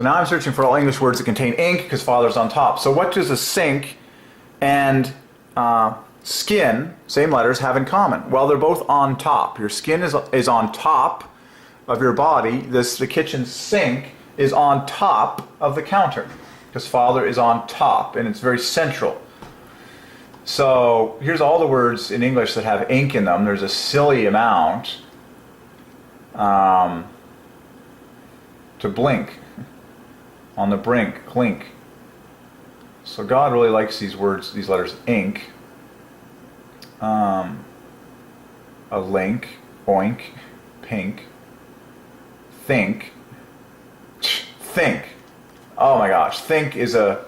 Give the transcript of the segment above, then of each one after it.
Now I'm searching for all English words that contain ink because father's on top. So what does a sink and skin, same letters, have in common? Well, they're both on top. Your skin is on top of your body. The kitchen sink is on top of the counter because father is on top and it's very central. So here's all the words in English that have ink in them. There's a silly amount. To blink. On the brink, clink. So God really likes these words, these letters, ink. A link, oink, pink, think. Think. Oh my gosh, think is a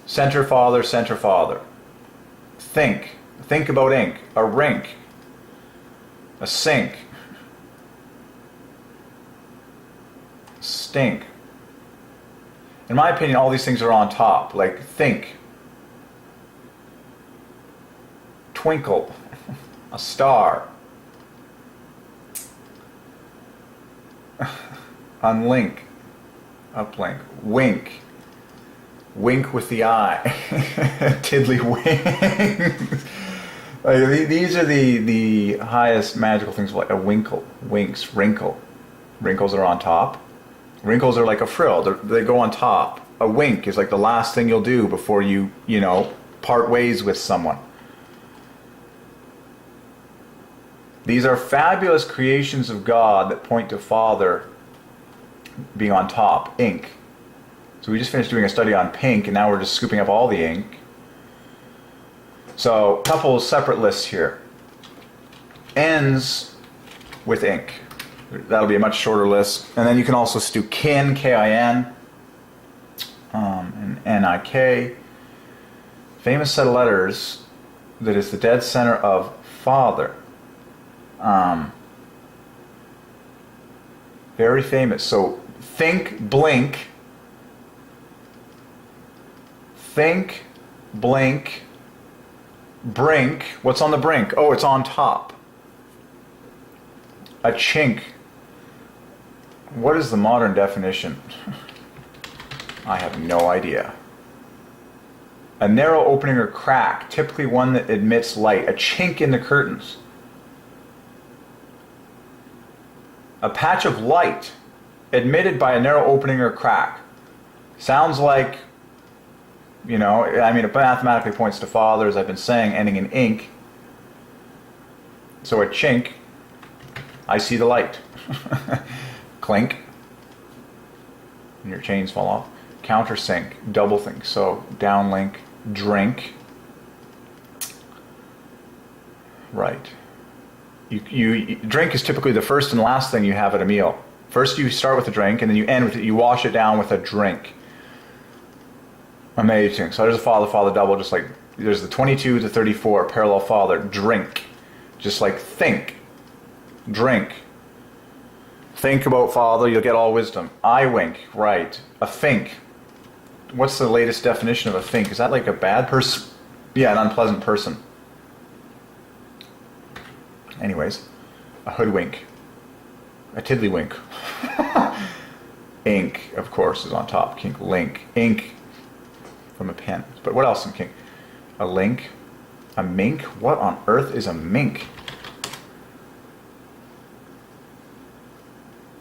center father, center father. Think. Think about ink. A rink. A sink. Stink. In my opinion, all these things are on top. Like think. Twinkle. A star. Unlink. Uplink. Wink. Wink with the eye. Tiddlywink. Like, these are the highest magical things, like a winkle. Winks. Wrinkle. Wrinkles are on top. Wrinkles are like a frill. They go on top. A wink is like the last thing you'll do before you part ways with someone. These are fabulous creations of God that point to Father being on top. Ink. So we just finished doing a study on pink, and now we're just scooping up all the ink. So a couple separate lists here. Ends with ink. That'll be a much shorter list. And then you can also do kin, K-I-N, and N-I-K. Famous set of letters that is the dead center of Father. Very famous. So think, blink. Think, blink, brink. What's on the brink? Oh, it's on top. A chink. What is the modern definition? I have no idea. A narrow opening or crack, typically one that admits light. A chink in the curtains. A patch of light admitted by a narrow opening or crack. Sounds like, it mathematically points to Father, as I've been saying, ending in ink. So a chink, I see the light. Clink. And your chains fall off. Countersink, double think. So downlink, drink. Right. You drink is typically the first and last thing you have at a meal. First you start with a drink, and then you end with it. You wash it down with a drink. Amazing. So there's a father, father, double, just like there's the 22 to 34 parallel father. Drink. Just like think. Drink. Think about Father, you'll get all wisdom. I wink, right. A think. What's the latest definition of a think? Is that like a bad person? Yeah, an unpleasant person. Anyways, a hoodwink. A tiddlywink. Ink, of course, is on top. Kink, link. Ink from a pen. But what else in kink? A link. A mink? What on earth is a mink?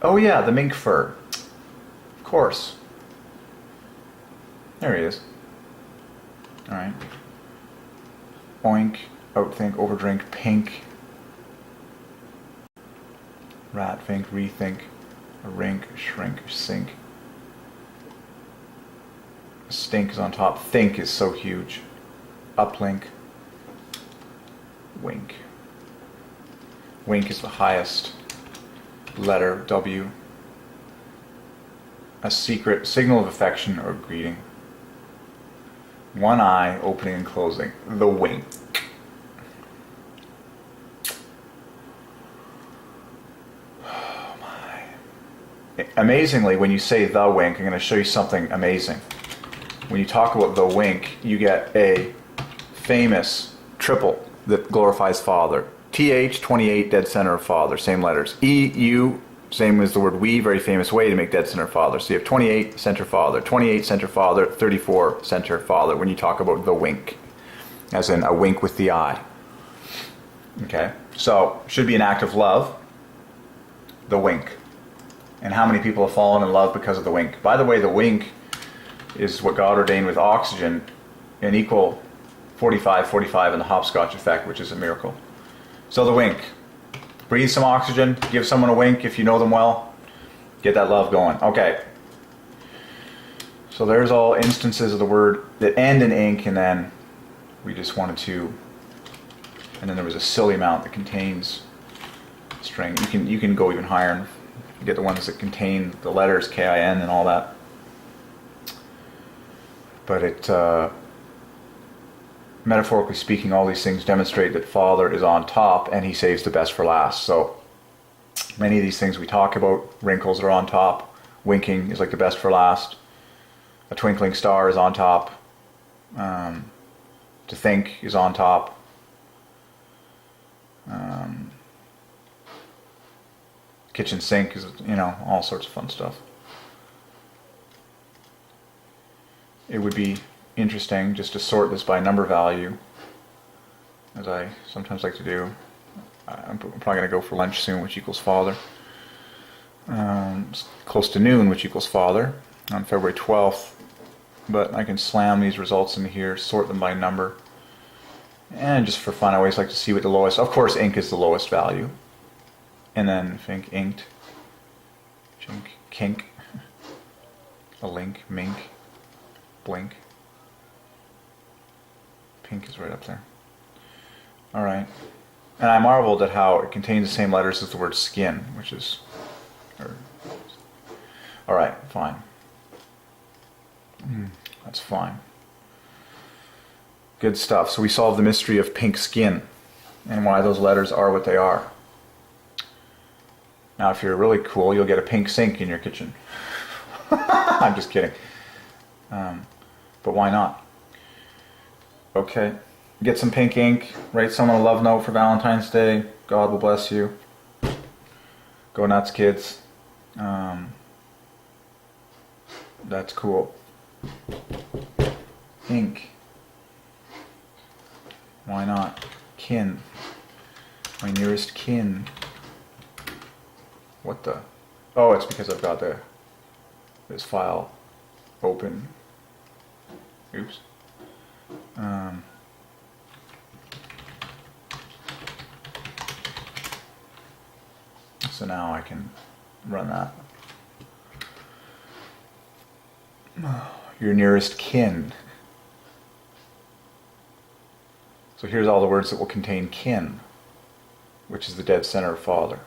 Oh yeah, the mink fur. Of course. There he is. Alright. Oink, outthink, overdrink, pink. Rat, think, rethink. A rink, shrink, sink. Stink is on top. Think is so huge. Uplink. Wink. Wink is the highest letter, W. A secret, signal of affection or greeting. One eye, opening and closing. The wink. Oh my. Amazingly, when you say the wink, I'm going to show you something amazing. When you talk about the wink, you get a famous triple that glorifies Father. TH, 28, dead center of Father, same letters. EU, Same as the word we, very famous way to make dead center father. So you have 28 center father, 28 center father, 34 center father when you talk about the wink, as in a wink with the eye. Okay, so should be an act of love, the wink. And how many people have fallen in love because of the wink? By the way, the wink is what God ordained with oxygen, an equal 45-45 in the hopscotch effect, which is a miracle. So the wink. Breathe some oxygen, give someone a wink if you know them well, get that love going. Okay. So there's all instances of the word that end in ink, and then we just wanted to, and then there was a silly amount that contains string. You can go even higher and get the ones that contain the letters K-I-N and all that. But it, metaphorically speaking, all these things demonstrate that Father is on top and he saves the best for last. So many of these things we talk about, wrinkles are on top, winking is like the best for last, a twinkling star is on top, to think is on top, kitchen sink is, all sorts of fun stuff. It would be interesting just to sort this by number value, as I sometimes like to do. I'm probably going to go for lunch soon, which equals father. It's close to noon, which equals father, on February 12th. But I can slam these results into here, sort them by number. And just for fun, I always like to see what the lowest, of course ink is the lowest value. And then think inked, chink, kink, a link, mink, blink. Pink is right up there. Alright. And I marveled at how it contains the same letters as the word skin, which is... Alright, fine. That's fine. Good stuff. So we solved the mystery of pink skin and why those letters are what they are. Now if you're really cool, you'll get a pink sink in your kitchen. I'm just kidding. But why not? Okay. Get some pink ink. Write someone a love note for Valentine's Day. God will bless you. Go nuts, kids. That's cool. Ink. Why not? Kin. My nearest kin. What the? Oh, it's because I've got this file open. Oops. So now I can run that. Your nearest kin. So here's all the words that will contain kin, which is the dead center of father.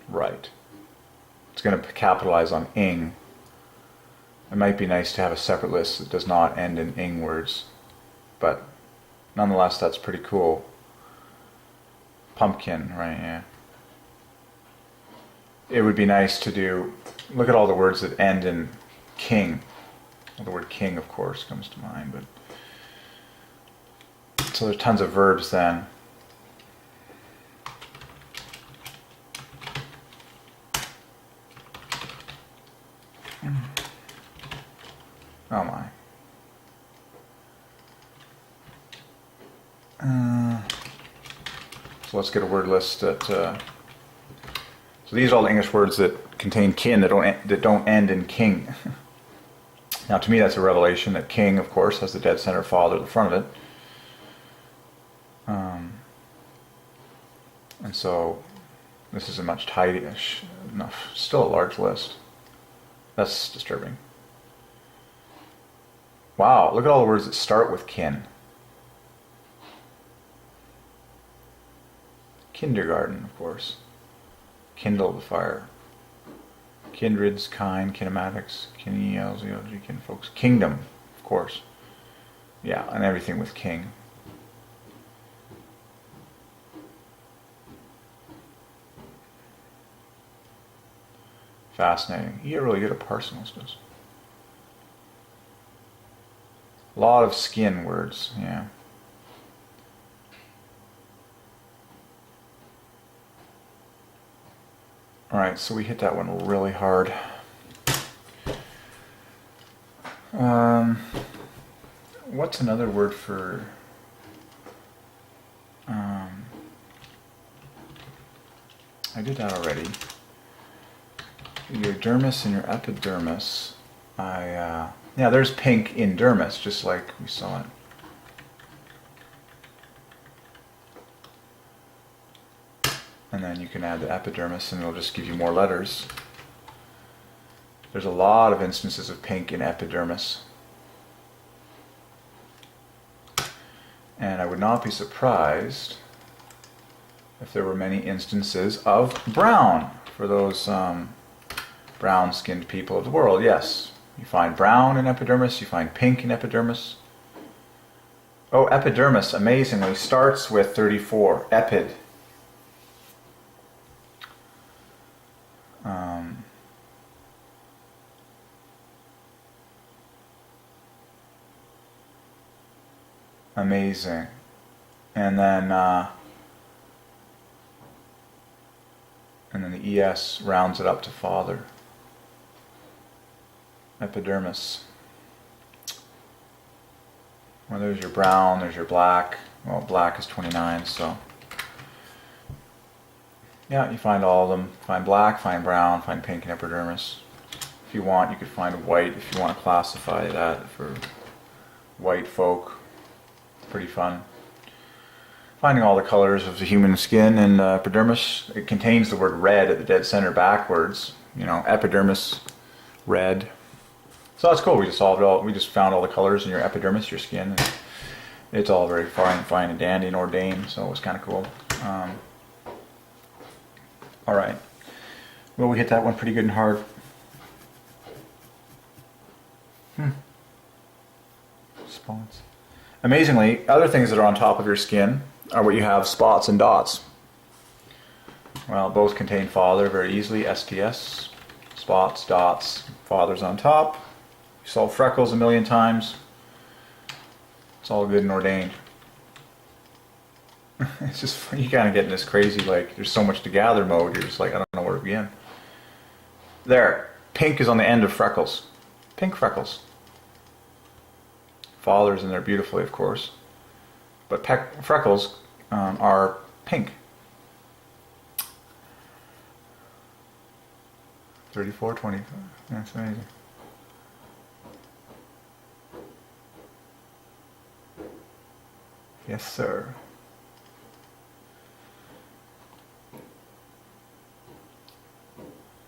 Right. It's going to capitalize on ing. It might be nice to have a separate list that does not end in ing words, but nonetheless that's pretty cool. Pumpkin, right, yeah. It would be nice to do, look at all the words that end in king. Well, the word king, of course, comes to mind, but so there's tons of verbs then. Oh my. So let's get a word list that. So these are all the English words that contain kin that don't end in king. Now, to me, that's a revelation that king, of course, has the dead center father at the front of it. And so this is a much tidier, enough, still a large list. That's disturbing. Wow, look at all the words that start with kin. Kindergarten, of course. Kindle the fire. Kindreds, kind, kinematics, kineology, kinfolks. Kingdom, of course. Yeah, and everything with king. Fascinating. You get really good at parsing those stuff. A lot of skin words, yeah. Alright, so we hit that one really hard. What's another word for... I did that already. Your dermis and your epidermis. Yeah, there's pink in dermis, just like we saw it. And then you can add the epidermis and it'll just give you more letters. There's a lot of instances of pink in epidermis. And I would not be surprised if there were many instances of brown for those brown-skinned people of the world. Yes, you find brown in epidermis, you find pink in epidermis. Oh, epidermis, amazingly, starts with 34, epid. Amazing. And then the ES rounds it up to father. Epidermis. Well, there's your brown, there's your black. Well, black is 29, so... Yeah, you find all of them. Find black, find brown, find pink in epidermis. If you want, you could find white if you want to classify that for white folk. Pretty fun. Finding all the colors of the human skin and epidermis. It contains the word red at the dead center backwards. You know, epidermis, red. So that's cool. We just solved all. We just found all the colors in your epidermis, your skin. And it's all very fine and dandy and ordained. So it was kind of cool. All right. Well, we hit that one pretty good and hard. Spots. Amazingly, other things that are on top of your skin are what you have, spots and dots. Well, both contain father very easily, STS. Spots, dots, father's on top. You saw freckles a million times. It's all good and ordained. It's just, you kind of get in this crazy, like, there's so much to gather mode, you're just like, I don't know where to begin. There, pink is on the end of freckles. Pink freckles. Father's in there beautifully, of course. But freckles are pink. 34, 25. That's amazing. Yes, sir.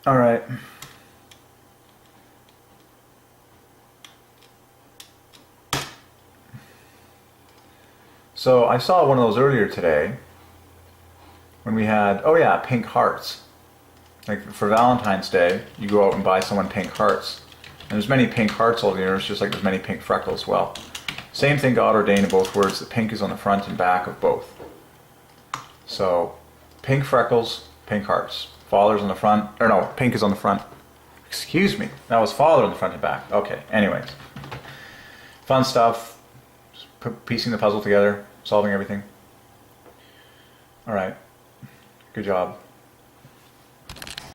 All right. So I saw one of those earlier today when we had, oh yeah, pink hearts. Like for Valentine's Day, you go out and buy someone pink hearts. And there's many pink hearts over the universe, just like there's many pink freckles. Well, same thing God ordained in both words. The pink is on the front and back of both. So, pink freckles, pink hearts. Father's on the front, or no, pink is on the front. Excuse me, that was father on the front and back. Okay, anyways. Fun stuff. Piecing the puzzle together, solving everything. Alright, good job.